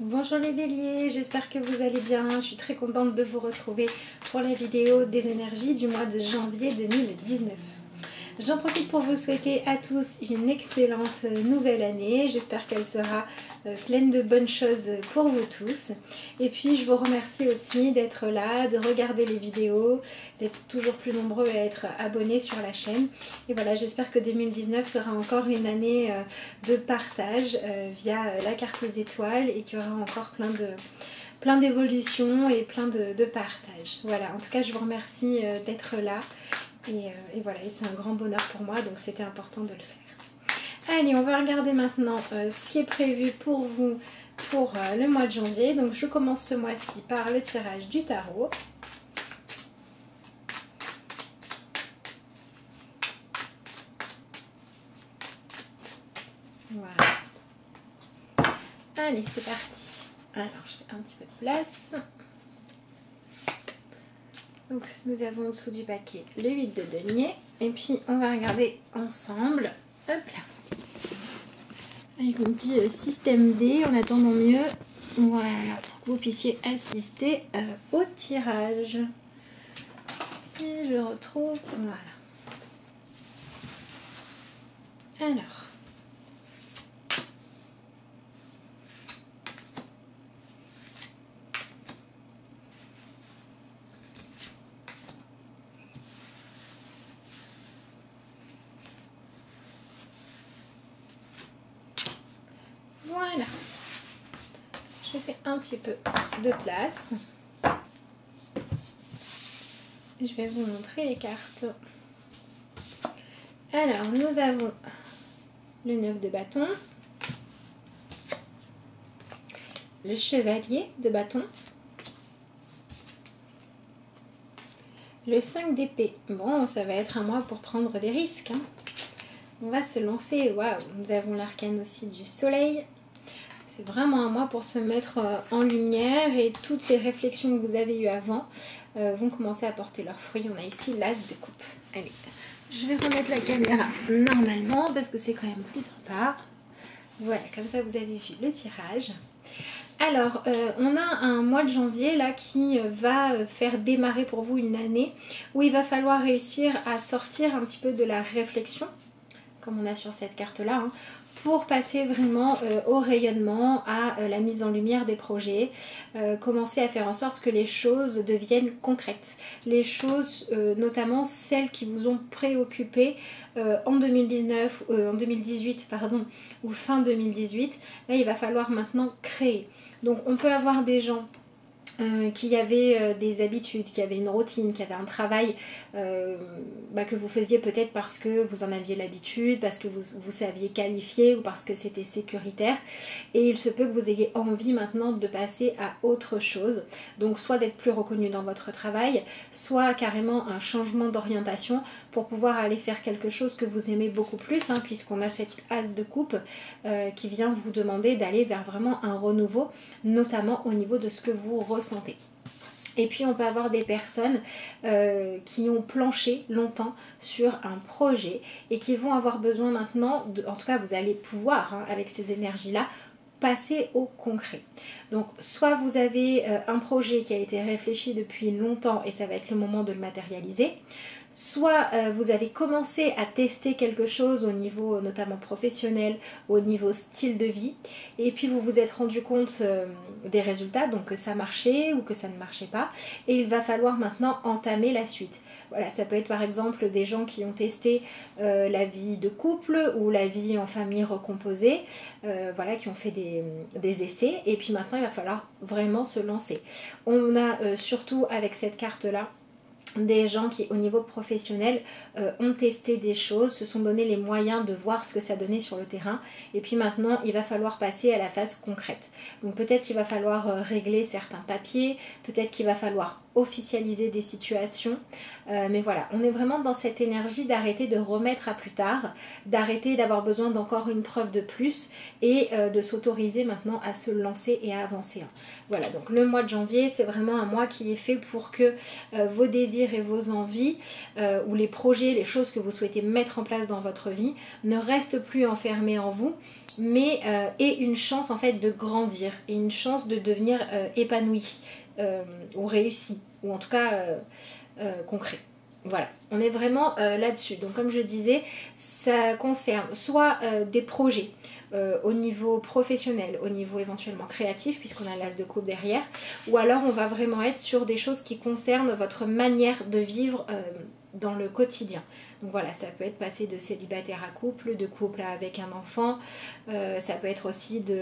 Bonjour les béliers, j'espère que vous allez bien. Je suis très contente de vous retrouver pour la vidéo des énergies du mois de janvier 2019. J'en profite pour vous souhaiter à tous une excellente nouvelle année. J'espère qu'elle sera pleine de bonnes choses pour vous tous. Et puis je vous remercie aussi d'être là, de regarder les vidéos, d'être toujours plus nombreux à être abonnés sur la chaîne. Et voilà, j'espère que 2019 sera encore une année de partage via la carte des étoiles et qu'il y aura encore plein d'évolutions et plein de partage. Voilà, en tout cas je vous remercie d'être là. Et voilà, et c'est un grand bonheur pour moi, donc c'était important de le faire. Allez, on va regarder maintenant ce qui est prévu pour vous pour le mois de janvier. Donc je commence ce mois-ci par le tirage du tarot. Voilà. Allez, c'est parti. Alors, je fais un petit peu de place. Donc nous avons en dessous du paquet le 8 de denier. Et puis on va regarder ensemble. Hop là. Avec mon petit système D en attendant mieux. Voilà, pour que vous puissiez assister au tirage. Si je retrouve, voilà. Alors. Voilà, je fais un petit peu de place. Je vais vous montrer les cartes. Alors, nous avons le 9 de bâton, le chevalier de bâton, le 5 d'épée. Bon, ça va être un mois pour prendre des risques. Hein. On va se lancer. Waouh, nous avons l'arcane aussi du soleil. C'est vraiment un mois pour se mettre en lumière et toutes les réflexions que vous avez eues avant vont commencer à porter leurs fruits. On a ici l'as de coupe. Allez, je vais remettre la caméra normalement parce que c'est quand même plus sympa. Voilà, comme ça vous avez vu le tirage. Alors, on a un mois de janvier là qui va faire démarrer pour vous une année où il va falloir réussir à sortir un petit peu de la réflexion, comme on a sur cette carte-là, hein, pour passer vraiment au rayonnement, à la mise en lumière des projets, commencer à faire en sorte que les choses deviennent concrètes. Les choses, notamment celles qui vous ont préoccupé en 2018, pardon, ou fin 2018, là il va falloir maintenant créer. Donc on peut avoir des gens qui avaient des habitudes, qui avaient une routine, qui avaient un travail que vous faisiez peut-être parce que vous en aviez l'habitude, parce que vous saviez qualifier ou parce que c'était sécuritaire. Et il se peut que vous ayez envie maintenant de passer à autre chose. Donc soit d'être plus reconnu dans votre travail, soit carrément un changement d'orientation pour pouvoir aller faire quelque chose que vous aimez beaucoup plus, hein, puisqu'on a cette as de coupe qui vient vous demander d'aller vers vraiment un renouveau, notamment au niveau de ce que vous ressentez. Et puis on peut avoir des personnes qui ont planché longtemps sur un projet et qui vont avoir besoin maintenant, en tout cas vous allez pouvoir, hein, avec ces énergies-là, passer au concret. Donc soit vous avez un projet qui a été réfléchi depuis longtemps et ça va être le moment de le matérialiser, soit vous avez commencé à tester quelque chose au niveau notamment professionnel, au niveau style de vie, et puis vous vous êtes rendu compte des résultats, donc que ça marchait ou que ça ne marchait pas, et il va falloir maintenant entamer la suite. Voilà, ça peut être par exemple des gens qui ont testé la vie de couple ou la vie en famille recomposée, voilà, qui ont fait des essais, et puis maintenant il va falloir vraiment se lancer. On a surtout avec cette carte-là des gens qui au niveau professionnel ont testé des choses, se sont donné les moyens de voir ce que ça donnait sur le terrain, et puis maintenant il va falloir passer à la phase concrète. Donc peut-être qu'il va falloir régler certains papiers, peut-être qu'il va falloir officialiser des situations. Mais voilà, on est vraiment dans cette énergie d'arrêter de remettre à plus tard, d'arrêter d'avoir besoin d'encore une preuve de plus et de s'autoriser maintenant à se lancer et à avancer. Voilà, donc le mois de janvier, c'est vraiment un mois qui est fait pour que vos désirs et vos envies ou les projets, les choses que vous souhaitez mettre en place dans votre vie ne restent plus enfermés en vous, mais aient une chance en fait de grandir et une chance de devenir épanoui ou réussi, ou en tout cas concret. Voilà, on est vraiment là-dessus. Donc comme je disais, ça concerne soit des projets au niveau professionnel, au niveau éventuellement créatif, puisqu'on a l'as de coupe derrière, ou alors on va vraiment être sur des choses qui concernent votre manière de vivre dans le quotidien. Donc voilà, ça peut être passer de célibataire à couple, de couple avec un enfant, ça peut être aussi de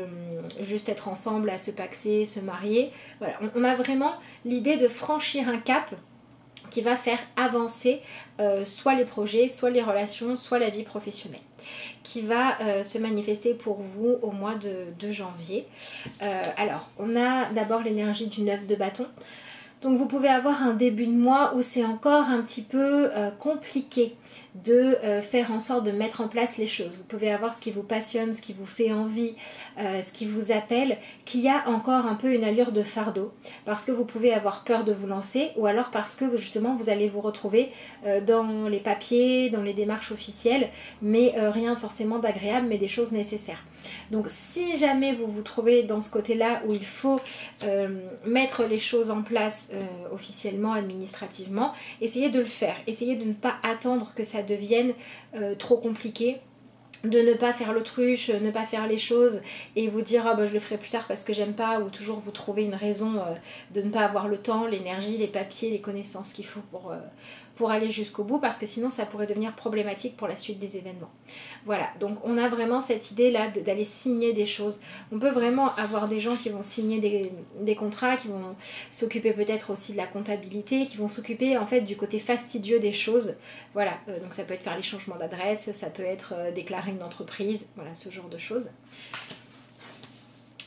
juste être ensemble, à se paxer, se marier. Voilà, on a vraiment l'idée de franchir un cap qui va faire avancer soit les projets, soit les relations, soit la vie professionnelle, qui va se manifester pour vous au mois de janvier. Alors, on a d'abord l'énergie du 9 de bâton. Donc vous pouvez avoir un début de mois où c'est encore un petit peu compliqué de faire en sorte de mettre en place les choses. Vous pouvez avoir ce qui vous passionne, ce qui vous fait envie, ce qui vous appelle, qui a encore un peu une allure de fardeau, parce que vous pouvez avoir peur de vous lancer, ou alors parce que justement vous allez vous retrouver dans les papiers, dans les démarches officielles, mais rien forcément d'agréable, mais des choses nécessaires. Donc si jamais vous vous trouvez dans ce côté-là où il faut mettre les choses en place officiellement, administrativement, essayez de le faire. Essayez de ne pas attendre que ça devienne trop compliqué, de ne pas faire l'autruche, ne pas faire les choses et vous dire ah bah, je le ferai plus tard parce que j'aime pas, ou toujours vous trouver une raison de ne pas avoir le temps, l'énergie, les papiers, les connaissances qu'il faut pour aller jusqu'au bout, parce que sinon ça pourrait devenir problématique pour la suite des événements. Voilà, donc on a vraiment cette idée là d'aller signer des choses. On peut vraiment avoir des gens qui vont signer des contrats, qui vont s'occuper peut-être aussi de la comptabilité, qui vont s'occuper en fait du côté fastidieux des choses. Voilà, donc ça peut être faire les changements d'adresse, ça peut être déclarer une entreprise, voilà, ce genre de choses.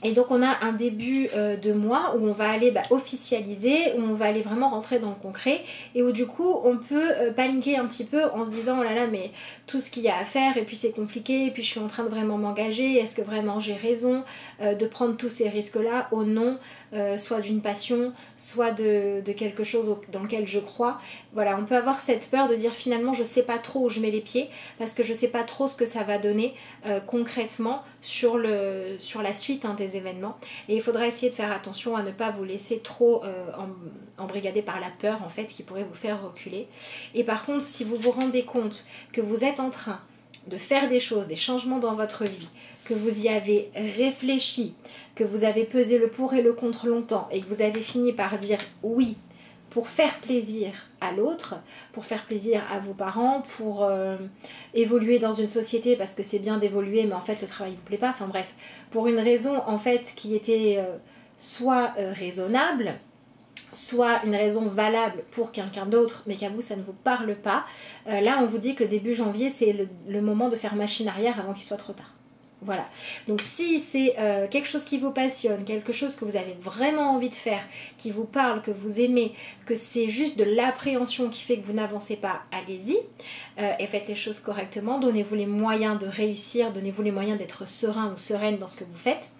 Et donc on a un début de mois où on va aller officialiser, où on va aller vraiment rentrer dans le concret, et où du coup on peut paniquer un petit peu en se disant oh là là mais tout ce qu'il y a à faire, et puis c'est compliqué, et puis je suis en train de vraiment m'engager, est-ce que vraiment j'ai raison de prendre tous ces risques là au nom soit d'une passion, soit de quelque chose dans lequel je crois. Voilà, on peut avoir cette peur de dire finalement je sais pas trop où je mets les pieds, parce que je sais pas trop ce que ça va donner concrètement sur la suite des événements, et il faudra essayer de faire attention à ne pas vous laisser trop embrigader par la peur en fait, qui pourrait vous faire reculer. Et par contre, si vous vous rendez compte que vous êtes en train de faire des choses, des changements dans votre vie, que vous y avez réfléchi, que vous avez pesé le pour et le contre longtemps, et que vous avez fini par dire oui pour faire plaisir à l'autre, pour faire plaisir à vos parents, pour évoluer dans une société, parce que c'est bien d'évoluer mais en fait le travail ne vous plaît pas, enfin bref, pour une raison en fait qui était soit raisonnable, soit une raison valable pour quelqu'un d'autre, mais qu'à vous ça ne vous parle pas, là on vous dit que le début janvier c'est le moment de faire machine arrière avant qu'il soit trop tard. Voilà, donc si c'est quelque chose qui vous passionne, quelque chose que vous avez vraiment envie de faire, qui vous parle, que vous aimez, que c'est juste de l'appréhension qui fait que vous n'avancez pas, allez-y et faites les choses correctement, donnez-vous les moyens de réussir, donnez-vous les moyens d'être serein ou sereine dans ce que vous faites.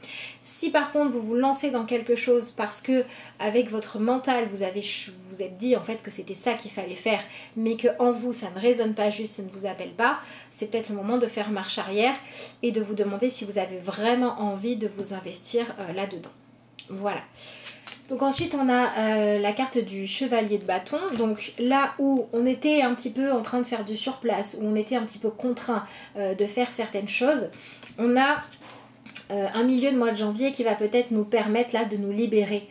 Si par contre vous vous lancez dans quelque chose parce que avec votre mental vous êtes dit en fait que c'était ça qu'il fallait faire, mais que en vous ça ne résonne pas juste, ça ne vous appelle pas, c'est peut-être le moment de faire marche arrière et de vous demander si vous avez vraiment envie de vous investir là-dedans. Voilà. Donc ensuite on a la carte du chevalier de bâton, donc là où on était un petit peu en train de faire du surplace, où on était un petit peu contraint de faire certaines choses, on a un milieu de mois de janvier qui va peut-être nous permettre là de nous libérer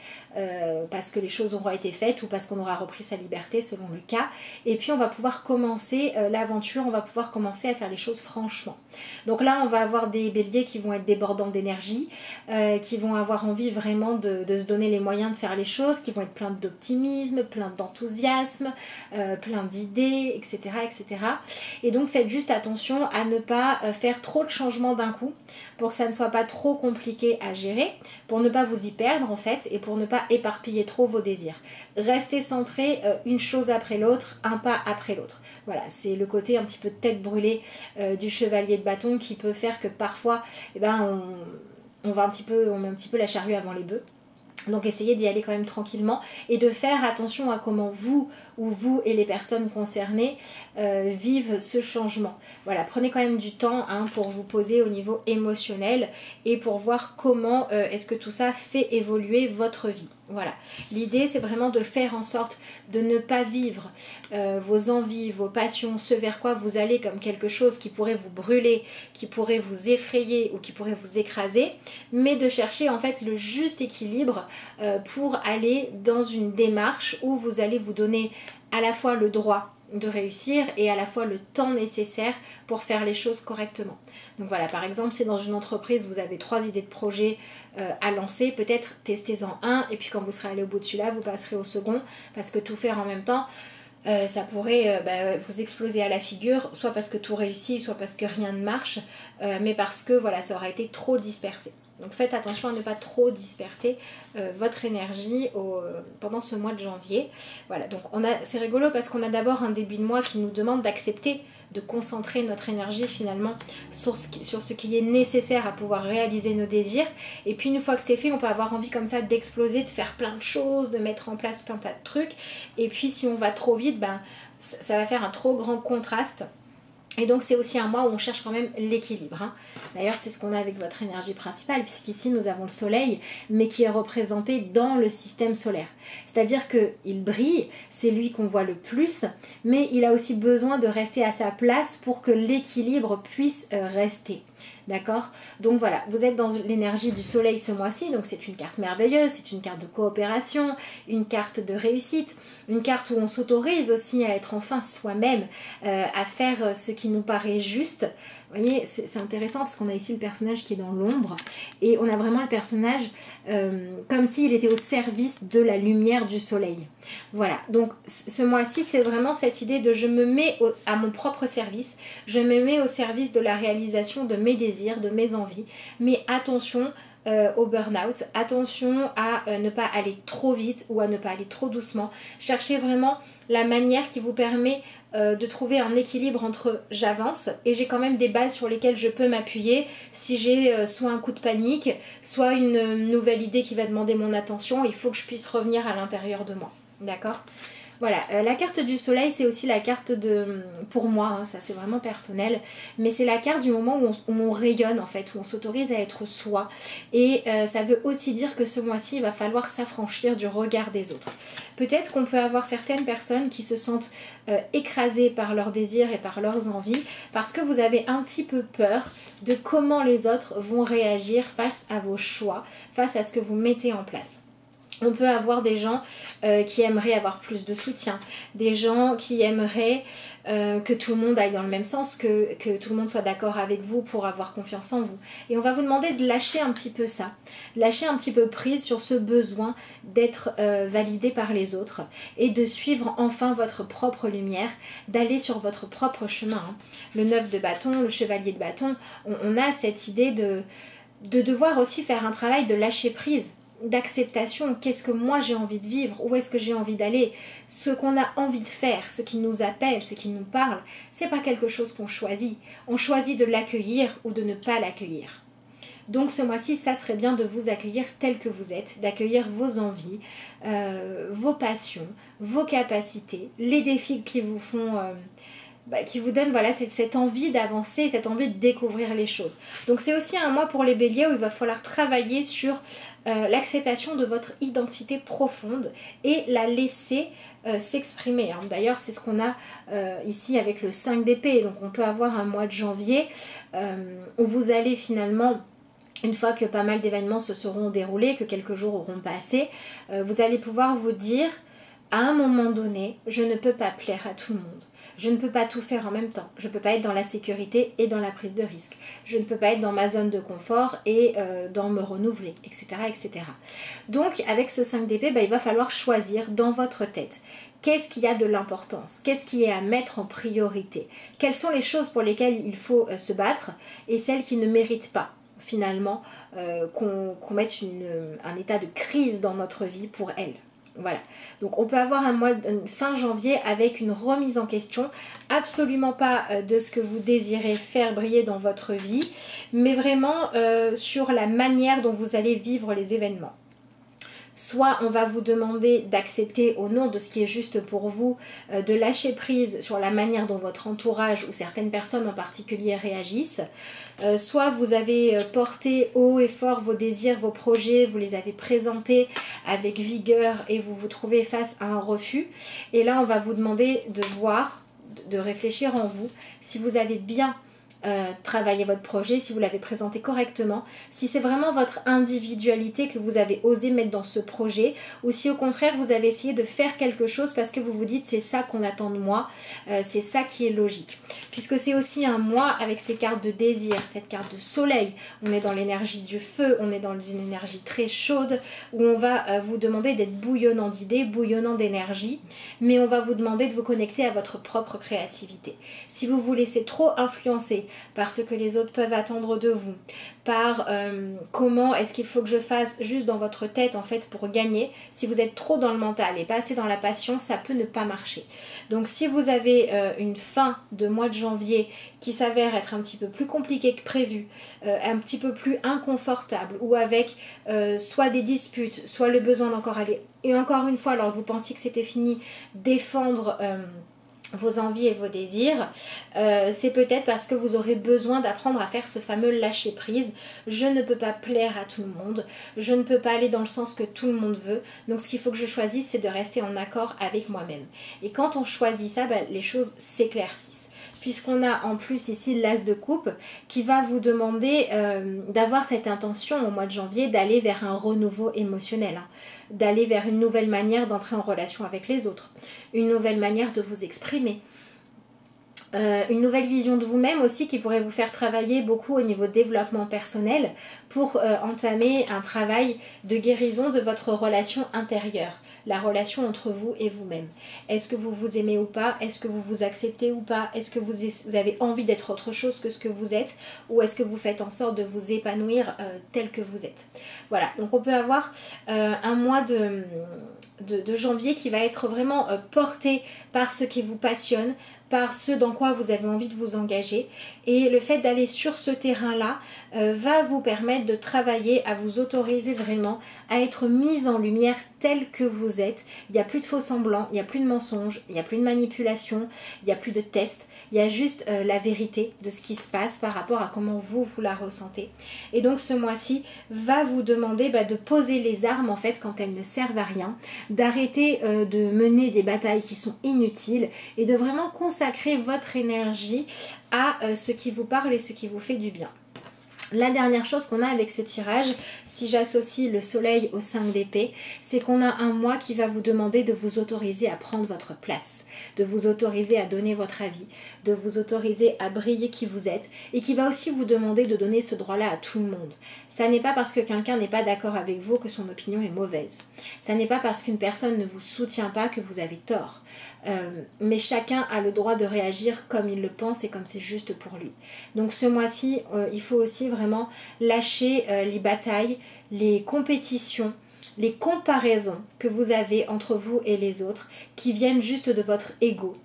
parce que les choses auront été faites ou parce qu'on aura repris sa liberté selon le cas, et puis on va pouvoir commencer l'aventure, on va pouvoir commencer à faire les choses franchement. Donc là on va avoir des béliers qui vont être débordants d'énergie, qui vont avoir envie vraiment de se donner les moyens de faire les choses, qui vont être pleins d'optimisme, pleins d'enthousiasme, pleins d'idées, etc., etc. Et donc faites juste attention à ne pas faire trop de changements d'un coup pour que ça ne soit pas trop compliqué à gérer, pour ne pas vous y perdre en fait, et pour ne pas éparpiller trop vos désirs. Restez centré une chose après l'autre, un pas après l'autre. Voilà, c'est le côté un petit peu tête brûlée du chevalier de bâton qui peut faire que parfois, eh ben, on met un petit peu la charrue avant les bœufs. Donc essayez d'y aller quand même tranquillement et de faire attention à comment vous et les personnes concernées vivent ce changement. Voilà, prenez quand même du temps pour vous poser au niveau émotionnel et pour voir comment est-ce que tout ça fait évoluer votre vie. Voilà, l'idée c'est vraiment de faire en sorte de ne pas vivre vos envies, vos passions, ce vers quoi vous allez comme quelque chose qui pourrait vous brûler, qui pourrait vous effrayer ou qui pourrait vous écraser, mais de chercher en fait le juste équilibre pour aller dans une démarche où vous allez vous donner à la fois le droit de réussir et à la fois le temps nécessaire pour faire les choses correctement. Donc voilà, par exemple, si dans une entreprise vous avez 3 idées de projet à lancer, peut-être testez-en un et puis quand vous serez allé au bout de celui-là, vous passerez au second parce que tout faire en même temps, ça pourrait vous exploser à la figure, soit parce que tout réussit, soit parce que rien ne marche, mais parce que voilà, ça aura été trop dispersé. Donc faites attention à ne pas trop disperser votre énergie pendant ce mois de janvier. Voilà, donc c'est rigolo parce qu'on a d'abord un début de mois qui nous demande d'accepter de concentrer notre énergie finalement sur ce qui est nécessaire à pouvoir réaliser nos désirs. Et puis une fois que c'est fait, on peut avoir envie comme ça d'exploser, de faire plein de choses, de mettre en place tout un tas de trucs. Et puis si on va trop vite, ça va faire un trop grand contraste. Et donc c'est aussi un mois où on cherche quand même l'équilibre. D'ailleurs c'est ce qu'on a avec votre énergie principale, puisqu'ici nous avons le soleil, mais qui est représenté dans le système solaire. C'est-à-dire qu'il brille, c'est lui qu'on voit le plus, mais il a aussi besoin de rester à sa place pour que l'équilibre puisse rester. D'accord? Donc voilà, vous êtes dans l'énergie du soleil ce mois-ci, donc c'est une carte merveilleuse, c'est une carte de coopération, une carte de réussite, une carte où on s'autorise aussi à être enfin soi-même, à faire ce qui nous paraît juste. Vous voyez, c'est intéressant parce qu'on a ici le personnage qui est dans l'ombre et on a vraiment le personnage comme s'il était au service de la lumière du soleil. Voilà, donc ce mois-ci, c'est vraiment cette idée de je me mets à mon propre service, je me mets au service de la réalisation de mes désirs, de mes envies, mais attention au burn-out, attention à ne pas aller trop vite ou à ne pas aller trop doucement. Cherchez vraiment la manière qui vous permet de trouver un équilibre entre j'avance et j'ai quand même des bases sur lesquelles je peux m'appuyer si j'ai soit un coup de panique, soit une nouvelle idée qui va demander mon attention. Il faut que je puisse revenir à l'intérieur de moi. D'accord ? Voilà, la carte du soleil, c'est aussi la carte pour moi, ça c'est vraiment personnel, mais c'est la carte du moment où on rayonne en fait, où on s'autorise à être soi. Et ça veut aussi dire que ce mois-ci, il va falloir s'affranchir du regard des autres. Peut-être qu'on peut avoir certaines personnes qui se sentent écrasées par leurs désirs et par leurs envies, parce que vous avez un petit peu peur de comment les autres vont réagir face à vos choix, face à ce que vous mettez en place. On peut avoir des gens qui aimeraient avoir plus de soutien, des gens qui aimeraient que tout le monde aille dans le même sens, que tout le monde soit d'accord avec vous pour avoir confiance en vous. Et on va vous demander de lâcher un petit peu ça, lâcher un petit peu prise sur ce besoin d'être validé par les autres et de suivre enfin votre propre lumière, d'aller sur votre propre chemin. Le 9 de bâton, le chevalier de bâton, on a cette idée de devoir aussi faire un travail de lâcher prise, d'acceptation. Qu'est-ce que moi j'ai envie de vivre, où est-ce que j'ai envie d'aller, ce qu'on a envie de faire, ce qui nous appelle, ce qui nous parle, c'est pas quelque chose qu'on choisit. On choisit de l'accueillir ou de ne pas l'accueillir. Donc ce mois-ci, ça serait bien de vous accueillir tel que vous êtes, d'accueillir vos envies, vos passions, vos capacités, les défis qui vous font qui vous donne voilà, cette envie d'avancer, cette envie de découvrir les choses. Donc c'est aussi un mois pour les béliers où il va falloir travailler sur l'acceptation de votre identité profonde et la laisser s'exprimer. D'ailleurs c'est ce qu'on a ici avec le 5 d'épée. Donc on peut avoir un mois de janvier où vous allez finalement, une fois que pas mal d'événements se seront déroulés, que quelques jours auront passé, vous allez pouvoir vous dire à un moment donné, je ne peux pas plaire à tout le monde. Je ne peux pas tout faire en même temps. Je ne peux pas être dans la sécurité et dans la prise de risque. Je ne peux pas être dans ma zone de confort et dans me renouveler, etc., etc. Donc, avec ce 5 d'épée, il va falloir choisir dans votre tête. Qu'est-ce qui a de l'importance? Qu'est-ce qui est à mettre en priorité? Quelles sont les choses pour lesquelles il faut se battre et celles qui ne méritent pas? finalement qu'on mette un état de crise dans notre vie pour elle. Voilà, donc on peut avoir une fin janvier avec une remise en question, absolument pas de ce que vous désirez faire briller dans votre vie, mais vraiment sur la manière dont vous allez vivre les événements. Soit on va vous demander d'accepter au nom de ce qui est juste pour vous, de lâcher prise sur la manière dont votre entourage ou certaines personnes en particulier réagissent. Soit vous avez porté haut et fort vos désirs, vos projets, vous les avez présentés avec vigueur et vous vous trouvez face à un refus. Et là on va vous demander de voir, de réfléchir en vous si vous avez bien travailler votre projet, si vous l'avez présenté correctement, si c'est vraiment votre individualité que vous avez osé mettre dans ce projet, ou si au contraire vous avez essayé de faire quelque chose parce que vous vous dites c'est ça qu'on attend de moi, c'est ça qui est logique. Puisque c'est aussi un mois avec ces cartes de désir, cette carte de soleil, on est dans l'énergie du feu, on est dans une énergie très chaude, où on va vous demander d'être bouillonnant d'idées, bouillonnant d'énergie, mais on va vous demander de vous connecter à votre propre créativité. Si vous vous laissez trop influencer par ce que les autres peuvent attendre de vous, par comment est-ce qu'il faut que je fasse juste dans votre tête en fait pour gagner. Si vous êtes trop dans le mental et pas assez dans la passion, ça peut ne pas marcher. Donc si vous avez une fin de mois de janvier qui s'avère être un petit peu plus compliquée que prévu, un petit peu plus inconfortable, ou avec soit des disputes, soit le besoin d'encore aller, et encore une fois alors que vous pensiez que c'était fini, défendre vos envies et vos désirs, c'est peut-être parce que vous aurez besoin d'apprendre à faire ce fameux lâcher prise. Je ne peux pas plaire à tout le monde, je ne peux pas aller dans le sens que tout le monde veut, donc ce qu'il faut que je choisisse, c'est de rester en accord avec moi-même. Et quand on choisit ça, les choses s'éclaircissent. Puisqu'on a en plus ici l'as de coupe qui va vous demander d'avoir cette intention au mois de janvier d'aller vers un renouveau émotionnel, d'aller vers une nouvelle manière d'entrer en relation avec les autres, une nouvelle manière de vous exprimer. Une nouvelle vision de vous-même aussi qui pourrait vous faire travailler beaucoup au niveau développement personnel pour entamer un travail de guérison de votre relation intérieure, la relation entre vous et vous-même. Est-ce que vous vous aimez ou pas? Est-ce que vous vous acceptez ou pas? Est-ce que vous avez envie d'être autre chose que ce que vous êtes? Ou est-ce que vous faites en sorte de vous épanouir tel que vous êtes? Voilà, donc on peut avoir un mois de janvier qui va être vraiment porté par ce qui vous passionne, par ce dans quoi vous avez envie de vous engager, et le fait d'aller sur ce terrain-là va vous permettre de travailler à vous autoriser vraiment à être mise en lumière tel que vous êtes. Il n'y a plus de faux semblants, il n'y a plus de mensonges, il n'y a plus de manipulation, il n'y a plus de tests, il y a juste la vérité de ce qui se passe par rapport à comment vous la ressentez. Et donc ce mois-ci va vous demander de poser les armes en fait quand elles ne servent à rien, d'arrêter de mener des batailles qui sont inutiles et de vraiment consacrer votre énergie à ce qui vous parle et ce qui vous fait du bien. La dernière chose qu'on a avec ce tirage, si j'associe le soleil au 5 d'épée, c'est qu'on a un mois qui va vous demander de vous autoriser à prendre votre place, de vous autoriser à donner votre avis, de vous autoriser à briller qui vous êtes, et qui va aussi vous demander de donner ce droit-là à tout le monde. Ça n'est pas parce que quelqu'un n'est pas d'accord avec vous que son opinion est mauvaise. Ça n'est pas parce qu'une personne ne vous soutient pas que vous avez tort. Mais chacun a le droit de réagir comme il le pense et comme c'est juste pour lui. Donc ce mois-ci, il faut aussi vraiment lâcher les batailles, les compétitions, les comparaisons que vous avez entre vous et les autres qui viennent juste de votre ego,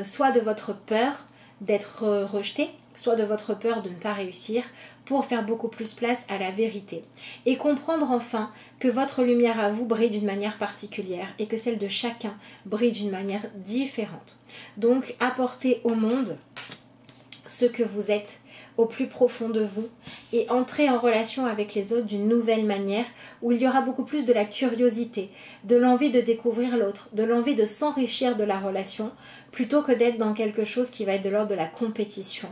soit de votre peur d'être rejeté, soit de votre peur de ne pas réussir, pour faire beaucoup plus place à la vérité. Et comprendre enfin que votre lumière à vous brille d'une manière particulière et que celle de chacun brille d'une manière différente. Donc apportez au monde ce que vous êtes au plus profond de vous et entrer en relation avec les autres d'une nouvelle manière où il y aura beaucoup plus de la curiosité, de l'envie de découvrir l'autre, de l'envie de s'enrichir de la relation plutôt que d'être dans quelque chose qui va être de l'ordre de la compétition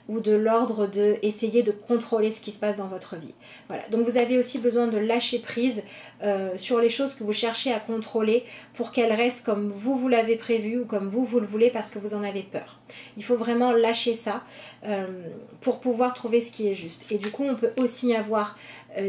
ou de l'ordre de essayer de contrôler ce qui se passe dans votre vie. Voilà. Donc vous avez aussi besoin de lâcher prise sur les choses que vous cherchez à contrôler pour qu'elles restent comme vous l'avez prévu ou comme vous le voulez parce que vous en avez peur. Il faut vraiment lâcher ça pour pouvoir trouver ce qui est juste. Et du coup on peut aussi avoir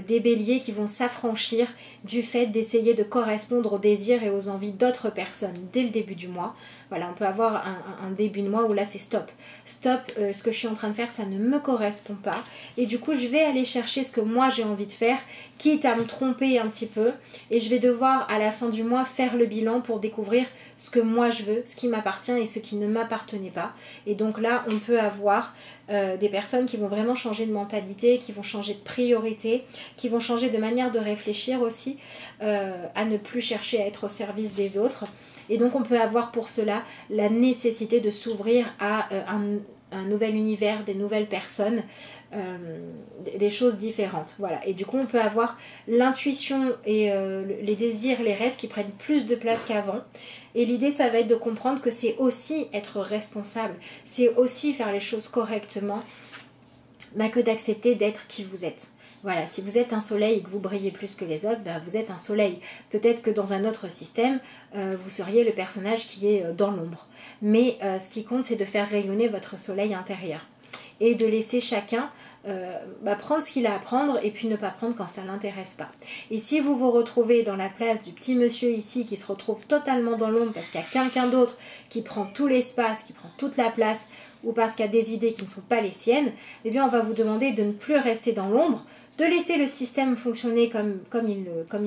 des béliers qui vont s'affranchir du fait d'essayer de correspondre aux désirs et aux envies d'autres personnes dès le début du mois. Voilà, on peut avoir un début de mois où là c'est stop. Stop, ce que je suis en train de faire, ça ne me correspond pas. Et du coup, je vais aller chercher ce que moi j'ai envie de faire, quitte à me tromper un petit peu. Et je vais devoir, à la fin du mois, faire le bilan pour découvrir ce que moi je veux, ce qui m'appartient et ce qui ne m'appartenait pas. Et donc là, on peut avoir des personnes qui vont vraiment changer de mentalité, qui vont changer de priorité, qui vont changer de manière de réfléchir aussi, à ne plus chercher à être au service des autres. Et donc on peut avoir pour cela la nécessité de s'ouvrir à un nouvel univers, des nouvelles personnes, des choses différentes. Voilà. Et du coup on peut avoir l'intuition et les désirs, les rêves qui prennent plus de place qu'avant. Et l'idée, ça va être de comprendre que c'est aussi être responsable, c'est aussi faire les choses correctement, que d'accepter d'être qui vous êtes. Voilà, si vous êtes un soleil et que vous brillez plus que les autres, vous êtes un soleil. Peut-être que dans un autre système, vous seriez le personnage qui est dans l'ombre. Mais ce qui compte, c'est de faire rayonner votre soleil intérieur. Et de laisser chacun prendre ce qu'il a à prendre et puis ne pas prendre quand ça ne l'intéresse pas. Et si vous vous retrouvez dans la place du petit monsieur ici qui se retrouve totalement dans l'ombre parce qu'il y a quelqu'un d'autre qui prend tout l'espace, qui prend toute la place, ou parce qu'il y a des idées qui ne sont pas les siennes, eh bien on va vous demander de ne plus rester dans l'ombre, de laisser le système fonctionner comme il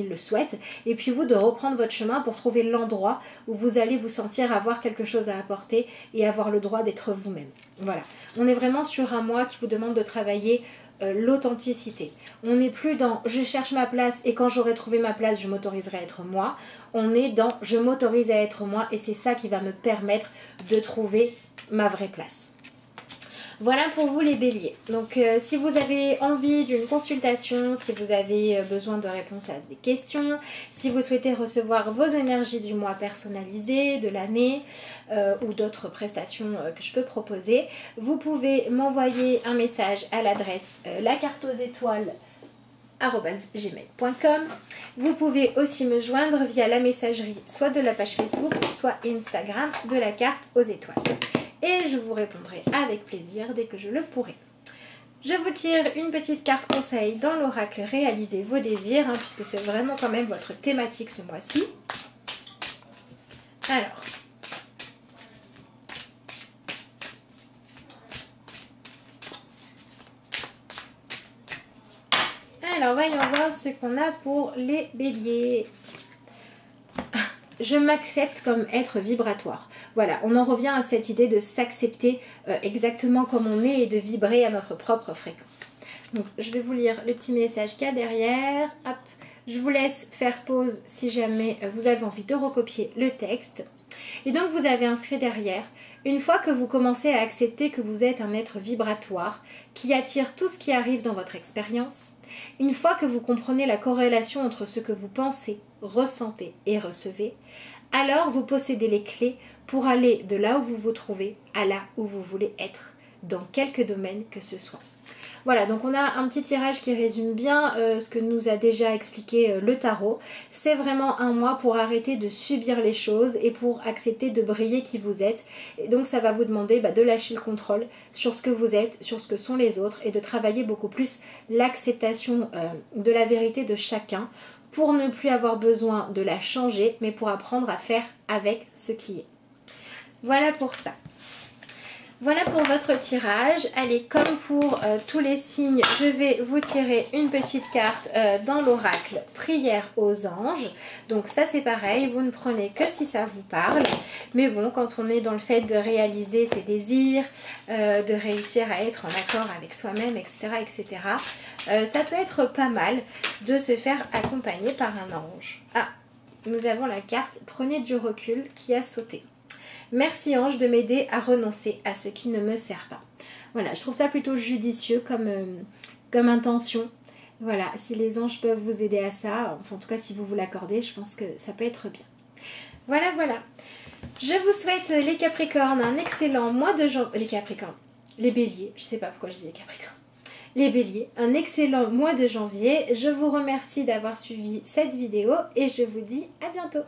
le souhaite, et puis vous de reprendre votre chemin pour trouver l'endroit où vous allez vous sentir avoir quelque chose à apporter et avoir le droit d'être vous-même. Voilà, on est vraiment sur un mois qui vous demande de travailler l'authenticité. On n'est plus dans je cherche ma place et quand j'aurai trouvé ma place je m'autoriserai à être moi. On est dans je m'autorise à être moi et c'est ça qui va me permettre de trouver ma vraie place. Voilà pour vous les béliers. Donc si vous avez envie d'une consultation, si vous avez besoin de réponses à des questions, si vous souhaitez recevoir vos énergies du mois personnalisées, de l'année ou d'autres prestations que je peux proposer, vous pouvez m'envoyer un message à l'adresse lacarteauxétoiles@gmail.com. Vous pouvez aussi me joindre via la messagerie soit de la page Facebook, soit Instagram de la carte aux étoiles. Et je vous répondrai avec plaisir dès que je le pourrai. Je vous tire une petite carte conseil dans l'oracle Réalisez vos désirs, puisque c'est vraiment quand même votre thématique ce mois-ci. Alors voyons voir ce qu'on a pour les béliers. Je m'accepte comme être vibratoire. Voilà, on en revient à cette idée de s'accepter exactement comme on est et de vibrer à notre propre fréquence. Donc, je vais vous lire le petit message qu'il y a derrière. Hop, je vous laisse faire pause si jamais vous avez envie de recopier le texte. Et donc, vous avez inscrit derrière, une fois que vous commencez à accepter que vous êtes un être vibratoire qui attire tout ce qui arrive dans votre expérience, une fois que vous comprenez la corrélation entre ce que vous pensez, ressentez et recevez, alors vous possédez les clés pour aller de là où vous vous trouvez à là où vous voulez être, dans quelque domaine que ce soit. Voilà, donc on a un petit tirage qui résume bien ce que nous a déjà expliqué le tarot. C'est vraiment un mois pour arrêter de subir les choses et pour accepter de briller qui vous êtes. Et donc ça va vous demander de lâcher le contrôle sur ce que vous êtes, sur ce que sont les autres et de travailler beaucoup plus l'acceptation de la vérité de chacun pour ne plus avoir besoin de la changer, mais pour apprendre à faire avec ce qui est. Voilà pour ça. Voilà pour votre tirage. Allez, comme pour tous les signes, je vais vous tirer une petite carte dans l'oracle Prière aux anges. Donc ça c'est pareil, vous ne prenez que si ça vous parle. Mais bon, quand on est dans le fait de réaliser ses désirs, de réussir à être en accord avec soi-même, etc., ça peut être pas mal de se faire accompagner par un ange. Ah, nous avons la carte Prenez du recul qui a sauté. Merci ange de m'aider à renoncer à ce qui ne me sert pas. Voilà, je trouve ça plutôt judicieux comme intention. Voilà, si les anges peuvent vous aider à ça, enfin en tout cas si vous l'accordez, je pense que ça peut être bien. Voilà, voilà. Je vous souhaite les Capricornes un excellent mois de janvier. Les Capricornes, les Béliers, je sais pas pourquoi je dis les Capricornes. Les Béliers, un excellent mois de janvier. Je vous remercie d'avoir suivi cette vidéo et je vous dis à bientôt.